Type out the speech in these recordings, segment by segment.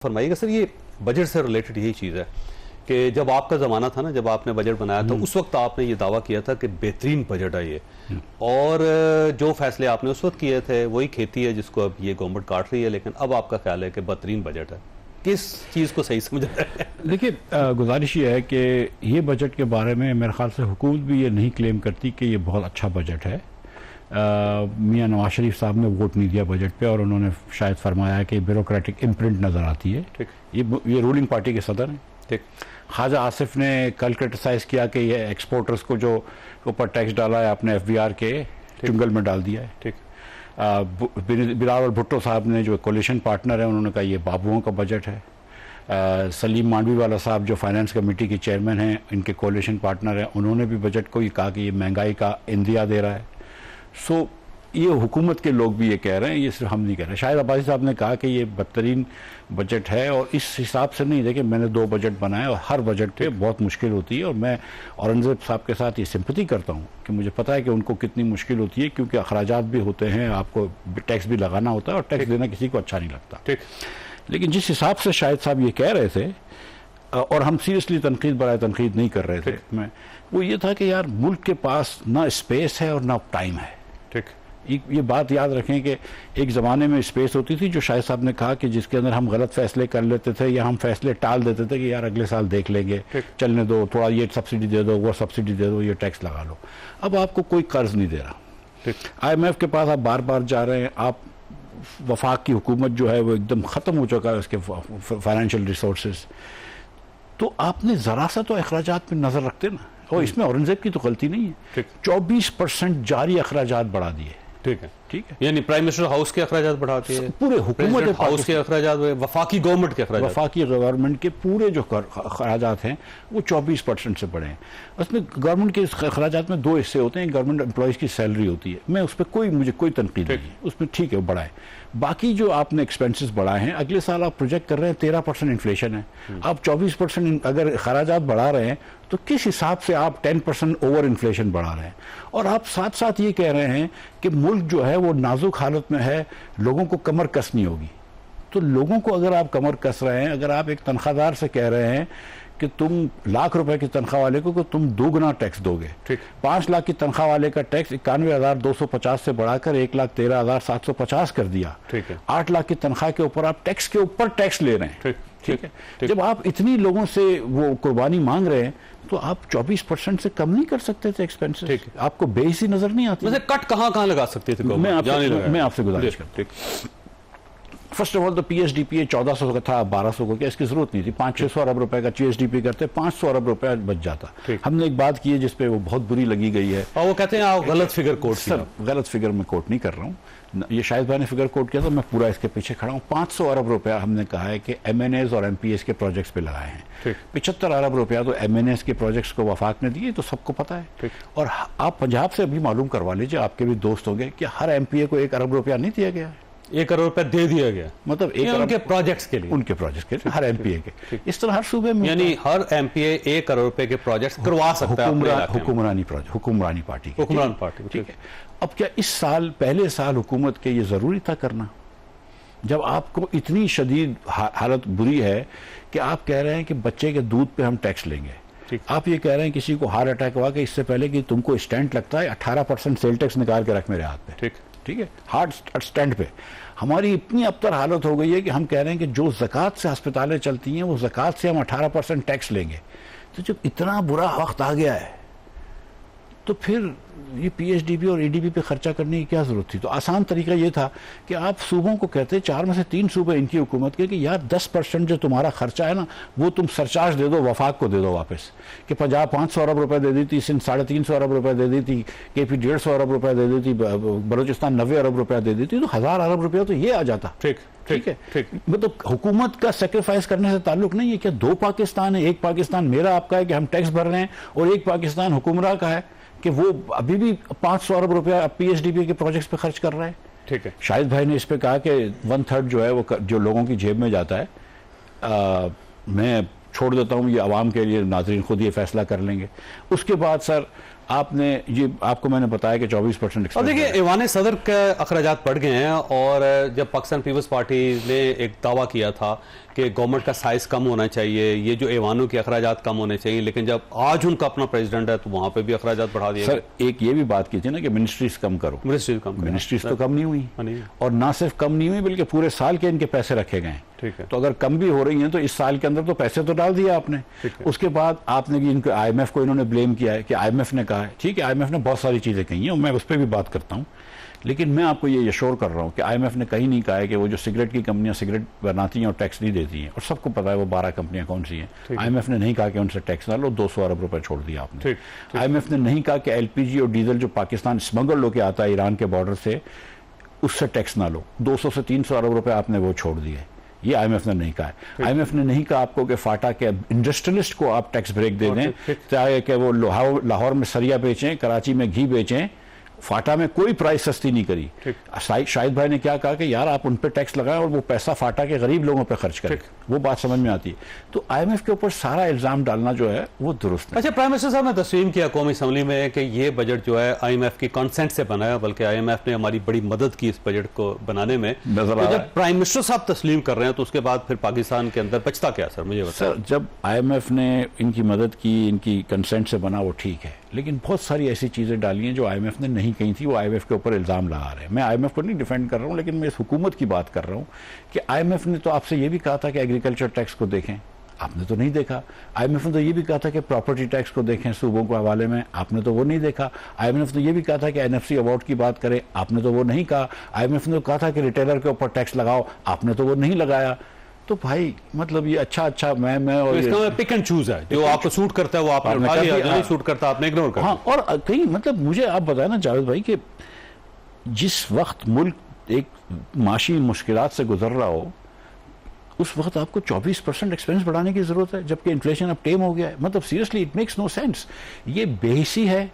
फरमाइएगा sir, ये budget से related यही चीज़ है कि जब आपका ज़माना था ना, जब आपने बजट बनाया तो उस वक्त आपने ये दावा किया था कि बेहतरीन बजट है ये, और जो फैसले आपने उस वक्त किए थे वही खेती है जिसको अब ये गवर्नमेंट काट रही है, लेकिन अब आपका ख्याल है कि बेहतरीन बजट है। किस चीज़ को सही समझ रहे हैं? देखिए, गुजारिश ये है कि ये बजट के बारे में मेरे ख्याल से हुकूमत भी ये नहीं क्लेम करती कि ये बहुत अच्छा बजट है। मियां नवाज शरीफ साहब ने वोट नहीं दिया बजट पे और उन्होंने शायद फरमाया कि ब्यूरोक्रेटिक इम्प्रिंट नज़र आती है। ठीक, ये रूलिंग पार्टी के सदर हैं। ठीक। ख्वाजा आसिफ ने कल क्रिटिसाइज़ किया कि ये एक्सपोर्टर्स को जो ऊपर टैक्स डाला है आपने FBR के चुंगल में डाल दिया है। ठीक। बिलावल भुट्टो साहब ने जो कोलिशन पार्टनर है उन्होंने कहा ये बाबुओं का बजट है। सलीम मांडवी वाला साहब जो फाइनेंस कमेटी के चेयरमैन हैं, इनके कोलिशन पार्टनर हैं, उन्होंने भी बजट को ये कहा कि ये महंगाई का इंदिया दे रहा है। सो ये हुकूमत के लोग भी ये कह रहे हैं, ये सिर्फ हम नहीं कह रहे। शायद अब्बासी साहब ने कहा कि ये बदतरीन बजट है और इस हिसाब से नहीं। देखिए, मैंने 2 बजट बनाए और हर बजट पे बहुत मुश्किल होती है और मैं औरंगजेब साहब के साथ ये सिंपैथी करता हूँ कि मुझे पता है कि उनको कितनी मुश्किल होती है, क्योंकि अखराजात भी होते हैं, आपको टैक्स भी लगाना होता है और टैक्स देना किसी को अच्छा नहीं लगता। लेकिन जिस हिसाब से शायद साहब ये कह रहे थे, और हम सीरियसली तनकीद बराए तनकीद नहीं कर रहे थे, मैं वो ये था कि यार मुल्क के पास ना स्पेस है और ना टाइम है। ठीक। ये बात याद रखें कि एक ज़माने में स्पेस होती थी जो शायद साहब ने कहा कि जिसके अंदर हम गलत फैसले कर लेते थे या हम फैसले टाल देते थे कि यार अगले साल देख लेंगे, चलने दो, थोड़ा ये सब्सिडी दे दो, वो सब्सिडी दे दो, ये टैक्स लगा लो। अब आपको कोई कर्ज नहीं दे रहा। IMF के पास आप बार बार जा रहे हैं। आप वफाक की हुकूमत जो है वो एकदम ख़त्म हो चुका है उसके फाइनेंशियल रिसोर्सेज। तो आपने ज़रा सा तो अखराजात पर नज़र रखते ना, और इसमें औरंगजेब की तो गलती नहीं है। 24% जारी अखराजात बढ़ा दिए। ठीक है, ठीक है। यानी प्राइम मिनिस्टर हाउस के अखराजात बढ़ाते हैं, पूरे हुकूमत हाउस के अखराजात, वफाकी गवर्नमेंट के अखराजात, वफाकी गवर्नमेंट के पूरे जो अखराजात हैं वो 24% से बढ़े हैं। उसमें गवर्नमेंट के अखराजात में 2 हिस्से होते हैं। गवर्नमेंट एम्प्लॉयज़ की सैलरी होती है, मैं उस पर मुझे कोई तनकीद नहीं है, उसमें ठीक है बढ़ाए। बाकी जो आपने एक्सपेंसेस बढ़ाए हैं, अगले साल आप प्रोजेक्ट कर रहे हैं 13% इन्फ्लेशन है, आप 24% अगर अखराजात बढ़ा रहे हैं तो किस हिसाब से आप 10% ओवर इन्फ्लेशन बढ़ा रहे हैं? और आप साथ साथ ये कह रहे हैं कि मुल्क जो है वो नाजुक हालत में है, लोगों को कमर कसनी होगी। तो लोगों को अगर आप कमर कस रहे हैं, अगर आप एक तनख्वाहदार से कह रहे हैं कि तुम ₹1,00,000 की तनख्वाह वाले को तुम 2 गुना टैक्स दोगे, 5 लाख की तनख्वाह वाले का टैक्स 91,250 से बढ़ाकर 1,13,750 कर दिया। 8 लाख की तनख्वाह के ऊपर आप टैक्स के ऊपर टैक्स ले रहे हैं। ठीक है। जब आप इतनी लोगों से वो कुर्बानी मांग रहे हैं तो आप 24% से कम नहीं कर सकते थे एक्सपेंसेस? आपको बेइज्जती नजर नहीं आती? वैसे कट कहाँ लगा सकते थे? मैं आपसे गुजारिश करता हूं, फर्स्ट ऑफ ऑल तो PSDP 1400 का था, 1200 को, क्या इसकी जरूरत नहीं थी। 500-600 अरब रुपए का GSDP करते 500 अरब रुपया बच जाता। हमने एक बात की है जिसपे वो बहुत बुरी लगी गई है, और वो कहते हैं आप गलत फिगर कोट। सर गलत फिगर मैं कोट नहीं कर रहा हूँ, ये शायद भाई ने फिगर कोट किया तो मैं पूरा इसके पीछे खड़ा हूँ। 500 अरब रुपया हमने कहा है कि MNAs और MPAs के प्रोजेक्ट्स पे लगाए हैं। 75 अरब रुपया तो MNAs के प्रोजेक्ट्स को वफाक ने दिए, तो सबको पता है। और आप पंजाब से अभी मालूम करवा लीजिए, आपके भी दोस्त होंगे, कि हर MPA को 1 अरब रुपया नहीं दिया गया है। 1 करोड़ रुपया दे दिया गया, मतलब 1 अरब उनके प्रोजेक्ट्स के लिए, उनके प्रोजेक्ट के लिए, हर MPA के। इस तरह हर सूबे में, यानी हर MPA 1 करोड़ रुपए के प्रोजेक्ट्स करवा सकता है हुक्मरानी पार्टी की। हुक्मरान पार्टी, ठीक है। अब क्या इस साल, पहले साल हुकूमत के ये जरूरी था करना, जब आपको इतनी शदीद हालत बुरी है कि आप कह रहे हैं कि बच्चे के दूध पे हम टैक्स लेंगे। आप ये कह रहे हैं किसी को हार्ट अटैक हुआ कि इससे पहले कि तुमको स्टैंड लगता है 18% सेल टैक्स निकाल के रख मेरे हाथ पे। ठीक है, हार्ट स्टैंड पे। हमारी इतनी अबतर हालत हो गई है कि हम कह रहे हैं कि जो ज़कात से अस्पतालें चलती हैं वो ज़कात से हम 18% टैक्स लेंगे। तो जब इतना बुरा वक्त आ गया है तो फिर ये PSDP और ADB पे खर्चा करने की क्या जरूरत थी? तो आसान तरीका ये था कि आप सूबों को कहते, 4 में से 3 सूबे इनकी हुकूमत के, कि यार 10% जो तुम्हारा खर्चा है ना वो तुम सरचार्ज दे दो, वफाक को दे दो वापस। कि पंजाब 500 अरब रुपए दे दी थी, सिंध 350 अरब रुपए दे दी थी, KP 150 अरब रुपए दे दी थी, बलोचिस्तान 90 अरब रुपया दे दी थी, तो 1000 अरब रुपया तो ये आ जाता। ठीक है। मतलब हुकूमत का सेक्रीफाइस करने से ताल्लुक नहीं है। क्या 2 पाकिस्तान है? एक पाकिस्तान मेरा आपका है कि हम टैक्स भर रहे हैं, और एक पाकिस्तान हुक्मरान का है कि वो अभी भी 500 अरब रुपया PSDP के प्रोजेक्ट्स पे खर्च कर रहा है। ठीक है। शाहिद भाई ने इस पे कहा कि 1/3 जो है वो जो लोगों की जेब में जाता है, मैं छोड़ देता हूँ, ये आवाम के लिए, नाज़रीन खुद ये फैसला कर लेंगे। उसके बाद सर आपने ये आपको मैंने बताया कि 24% और देखिए ईवान सदर के अखराजात बढ़ गए हैं, और जब पाकिस्तान पीपल्स पार्टी ने एक दावा किया था कि गवर्नमेंट का साइज कम होना चाहिए, ये जो ईवानों के अखराजात कम होने चाहिए, लेकिन जब आज उनका अपना प्रेसिडेंट है तो वहां पे भी अखराजात बढ़ा दिए। सर एक ये भी बात की थी ना कि मिनिस्ट्रीज कम करो, मिनिस्ट्रीज तो कम नहीं हुई, और ना सिर्फ कम नहीं हुई बल्कि पूरे साल के इनके पैसे रखे गए। ठीक है, तो अगर कम भी हो रही हैं तो इस साल के अंदर तो पैसे तो डाल दिया आपने। उसके बाद आपने भी इनको IMF को इन्होंने ब्लेम किया है कि IMF ने कहा है, ठीक है IMF ने बहुत सारी चीजें कही हैं और मैं उस पर भी बात करता हूं, लेकिन मैं आपको ये एश्योर कर रहा हूं कि IMF ने कहीं नहीं कहा है कि वो जो सिगरेट की कंपनियां सिगरेट बनाती हैं और टैक्स नहीं देती हैं, और सबको पता है वो 12 कंपनियां कौन सी हैं। IMF ने नहीं कहा कि उनसे टैक्स ना लो, 200 अरब रुपए छोड़ दिया आपने। IMF ने नहीं कहा कि LPG और डीजल जो पाकिस्तान स्मगल होकर आता है ईरान के बॉर्डर से, उससे टैक्स ना लो, 200 से 300 अरब रुपए आपने वो छोड़ दिए। ये IMF ने नहीं कहा है। IMF ने नहीं कहा आपको कि फाटा के इंडस्ट्रियलिस्ट को आप टैक्स ब्रेक दे दें, चाहे कि वो लाहौर में सरिया बेचें, कराची में घी बेचें, फाटा में कोई प्राइस सस्ती नहीं करी। शाहिद भाई ने क्या कहा कि यार आप उन पे टैक्स लगाएं और वो पैसा फाटा के गरीब लोगों पे खर्च करें, वो बात समझ में आती है। तो IMF के ऊपर सारा इल्जाम डालना जो है वो दुरुस्त है। अच्छा, प्राइम मिनिस्टर साहब ने तस्लीम किया कौमी असम्बली में कि ये बजट जो है IMF की कंसेंट से बना है, बल्कि IMF ने हमारी बड़ी मदद की इस बजट को बनाने में। तो जब प्राइम मिनिस्टर साहब तस्लीम कर रहे हैं तो उसके बाद फिर पाकिस्तान के अंदर बचता क्या सर, मुझे बताएं। सर जब IMF ने इनकी मदद की, इनकी कंसेंट से बना, वो ठीक है, लेकिन बहुत सारी ऐसी चीजें डाली हैं जो IMF ने नहीं कही थी, वो IMF के ऊपर इल्जाम लगा रहे हैं। मैं IMF को नहीं डिफेंड कर रहा हूं, लेकिन मैं इस हुकूमत की बात कर रहा हूं कि IMF ने तो आपसे ये भी कहा था कि एग्रीकल्चर टैक्स को देखें, आपने तो नहीं देखा। IMF ने तो ये भी कहा था कि प्रॉपर्टी टैक्स को देखें सूबों के हवाले में, आपने तो वो नहीं देखा। IMF ने ये भी कहा था कि NFC अवार्ड की बात करें, आपने तो वो नहीं कहा। IMF ने तो कहा था कि रिटेलर के ऊपर टैक्स लगाओ, आपने तो वो नहीं लगाया। तो भाई मतलब ये अच्छा मैं और इसका पिक एंड चूज है, जो आपको सूट करता है वो आपने उठा लिया, जो नहीं सूट करता आपने इग्नोर कर दिया। हाँ, और कहीं मतलब मुझे आप बताएं ना जावेद भाई कि जिस वक्त मुल्क एक माशी मुश्किलात से गुजर रहा हो, उस वक्त आपको 24% एक्सपेंस बढ़ाने की जरूरत है, जबकि इन्फ्लेशन अब टेम हो गया है। मतलब seriously it makes no sense. ये बेहिसी है,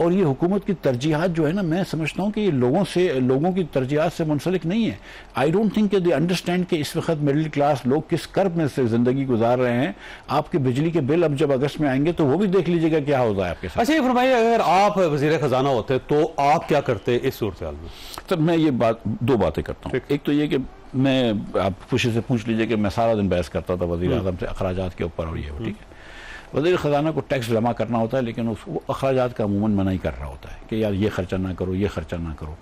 और ये हुकूमत की तरजीहात जो है ना, मैं समझता हूँ कि ये लोगों की तरजीहात से मुंसलिक नहीं है। I don't think they understand कि इस वक्त मिडिल क्लास लोग किस कर्ब में से जिंदगी गुजार रहे हैं। आपके बिजली के बिल अब जब अगस्त में आएंगे तो वो भी देख लीजिएगा क्या होता है आपके साथ। अच्छा ये फरमाइए, अगर आप वजीर खजाना होते तो आप क्या करते इस सूरत हाल में? सर मैं ये दो बातें करता हूँ। एक तो ये कि मैं, आप खुशी से पूछ लीजिए कि मैं सारा दिन बहस करता था वज़ीर आज़म से अखराजात के ऊपर, और ये ठीक है, वज़ीर ख़ज़ाना को टैक्स जमा करना होता है, लेकिन वो अखराजात का अमूमन मना ही कर रहा होता है कि यार ये खर्चा ना करो, ये खर्चा ना करो।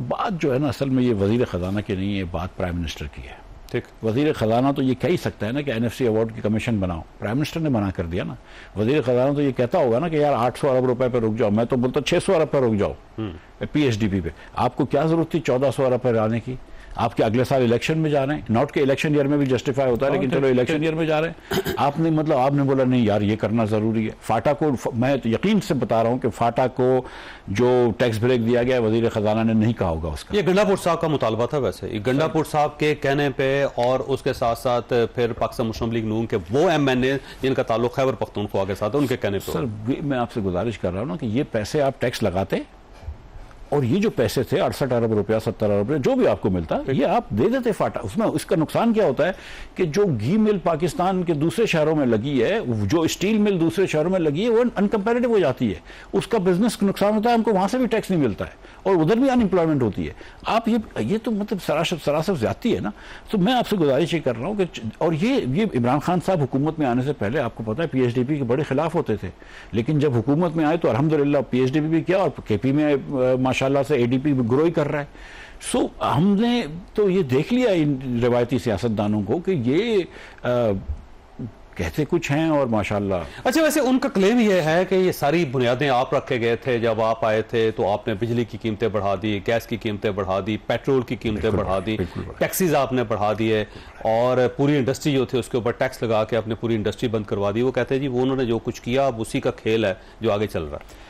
बात जो है ना असल में ये वज़ीर ख़ज़ाना की नहीं है, बात प्राइम मिनिस्टर की है। ठीक, वज़ीर ख़ज़ाना तो ये कह ही सकता है ना कि NFC अवार्ड की कमीशन बनाओ, प्राइम मिनिस्टर ने मना कर दिया ना। वज़ीर ख़ज़ाना तो ये कहता होगा ना कि यार 800 अरब रुपए पे रुक जाओ, मैं तो बोलता 600 अरब पे रुक जाओ PSDP पे। आपको क्या जरूरत थी 1400 अरब पे जाने की? आपके अगले साल इलेक्शन में जा रहे हैं, नॉट के इलेक्शन ईयर में भी जस्टिफाई होता है, लेकिन चलो इलेक्शन ईयर में जा रहे हैं। आपने बोला नहीं यार ये करना जरूरी है। फाटा को मैं तो यकीन से बता रहा हूं कि फाटा को जो टैक्स ब्रेक दिया गया वजीर खजाना ने नहीं कहा होगा उसका। ये गंडापुर साहब का मुतालबा था वैसे, गंडापुर साहब के कहने पे, और उसके साथ साथ फिर पाकिस्तान मुस्लिम लीग नून के वो MNA जिनका ताल्लुक खैबर पख्तूनख्वा के साथ है, उनके कहने पे। सर मैं आपसे गुजारिश कर रहा हूँ ना कि ये पैसे आप टैक्स लगाते, और ये जो पैसे थे 68 अरब रुपया 70 अरब रुपया जो भी आपको मिलता ये आप दे देते फाटा। उसमें इसका नुकसान क्या होता है कि जो घी मिल पाकिस्तान के दूसरे शहरों में लगी है, जो स्टील मिल दूसरे शहरों में लगी है, वो अनकंपेरेटिव हो जाती है, उसका बिजनेस का नुकसान होता है, हमको वहां से भी टैक्स नहीं मिलता है और उधर भी अनएम्प्लॉयमेंट होती है। आप ये तो मतलब सरासर ज्यादती है ना। तो मैं आपसे गुजारिश ये कर रहा हूँ कि, और ये इमरान खान साहब हुकूमत में आने से पहले आपको पता है PSDP के बड़े खिलाफ होते थे, लेकिन जब हुकूमत में आए तो अल्हम्दुलिल्लाह PSDP भी किया, और KP में माशाल्लाह से ADP ग्रो ही कर रहा है। सो हमने तो ये देख लिया इन रिवायती सियासतदानों को कि ये कहते कुछ हैं और माशाल्लाह। अच्छा वैसे उनका क्लेम ये है कि ये सारी बुनियादें आप रखे गए थे, जब आप आए थे तो आपने बिजली की कीमतें बढ़ा दी, गैस की कीमतें बढ़ा दी, पेट्रोल की कीमतें बढ़ा दी, टैक्सीज आपने बढ़ा दिए, और पूरी इंडस्ट्री जो थी उसके ऊपर टैक्स लगा के आपने पूरी इंडस्ट्री बंद करवा दी। वो कहते हैं जी वो उन्होंने जो कुछ किया अब उसी का खेल है जो आगे चल रहा है।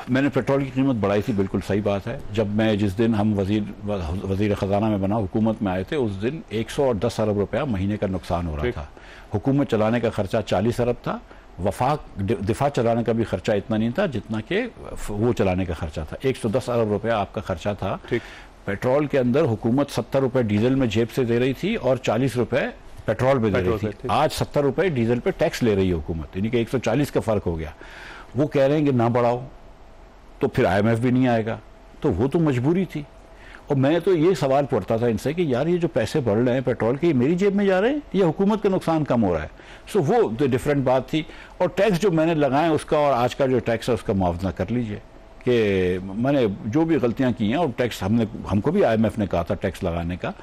मैंने पेट्रोल की कीमत बढ़ाई थी, बिल्कुल सही बात है। जब मैं जिस दिन हम वजीर खजाना में बना हुकूमत में आए थे, उस दिन 110 अरब रुपया महीने का नुकसान हो रहा था। हुकूमत चलाने का खर्चा 40 अरब था, वफाक दिफा चलाने का भी खर्चा इतना नहीं था जितना कि वो चलाने का खर्चा था। 110 अरब रुपया आपका खर्चा था। पेट्रोल के अंदर हुकूमत 70 रुपए डीजल में जेब से दे रही थी और 40 रुपए पेट्रोल पे दे रही थी। आज 70 रुपए डीजल पे टैक्स ले रही है हुकूमत, यानी कि 140 का फर्क हो गया। वो कह रहे हैं कि ना बढ़ाओ, तो फिर IMF भी नहीं आएगा, तो वो तो मजबूरी थी। और मैं तो ये सवाल पढ़ता था इनसे कि यार ये जो पैसे बढ़ रहे हैं पेट्रोल के, ये मेरी जेब में जा रहे हैं या हुकूमत का नुकसान कम हो रहा है? सो वो तो डिफरेंट बात थी। और टैक्स जो मैंने लगाए उसका और आज का जो टैक्स है उसका मुआवजा कर लीजिए कि मैंने जो भी गलतियां की हैं, और टैक्स हमको भी IMF ने कहा था टैक्स लगाने का,